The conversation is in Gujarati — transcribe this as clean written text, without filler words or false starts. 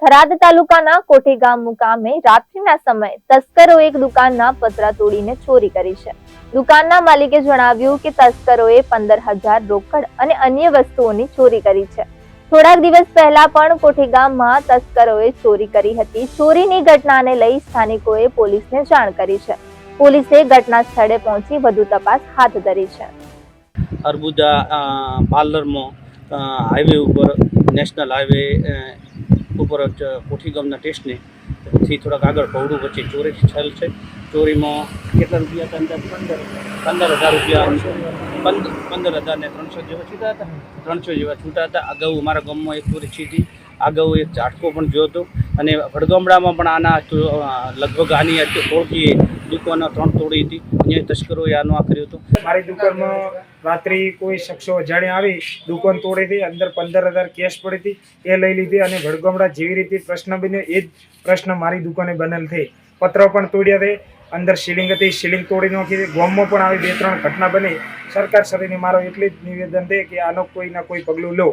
થરાદ તાલુકાના કોઠી ગામ મુકામે રાત્રિના સમયે તસ્કરો એક દુકાનના પતરા તોડીને ચોરી કરી છે। દુકાનના માલિકે જણાવ્યું કે તસ્કરોએ 15,000 રોકડ અને અન્ય વસ્તુઓની ચોરી કરી છે। થોડાક દિવસ પહેલા પણ કોઠી ગામમાં તસ્કરોએ ચોરી કરી હતી। ચોરીની ઘટનાને લઈ સ્થાનિકોએ પોલીસને જાણ કરી છે। પોલીસે ઘટના સ્થળે પહોંચી વધુ તપાસ હાથ ધરી છે। અરબુદા પાર્લરમાં હાઈવે ઉપર નેશનલ હાઈવે ઉપર કોઠી ગામના સ્ટેશને થી થોડાક આગળ પૌડું વચ્ચે ચોરી થયેલ છે। ચોરીમાં કેટલા રૂપિયા હતા? અંદાજ 15,000 રૂપિયા, 15,000 ને 300 જેવા છૂટા હતા। 300 જેવા છૂટા હતા। અગાઉ અમારા ગામમાં એક ચોરી થઈ હતી। અગાઉ એક ઝાટકો પણ જોયો હતો અને વડગામડામાં પણ આના લગભગ આની ટોળકીએ દુકાનો 3 તોડી હતી। અહીંયા તસ્કરોએ આનો આ કર્યો હતો। મારી દુકાનમાં રાત્રે કોઈ શખ્સો અજાણ્યા આવી દુકાન તોડી હતી। અંદર 15,000 કેશ પડી હતી, એ લઈ લીધી અને વડગામડા જેવી રીતે પ્રશ્ન બન્યો એ જ પ્રશ્ન મારી દુકાને બનેલ થઈ। પત્ર પણ તોડ્યા છે, અંદર સીલિંગ હતી, સીલિંગ તોડી નાખી। ગામમાં પણ આવી 2-3 ઘટના બની। સરકાર શ્રીને મારો એટલી જ નિવેદન છે કે આનો કોઈ ના કોઈ પગલું લો।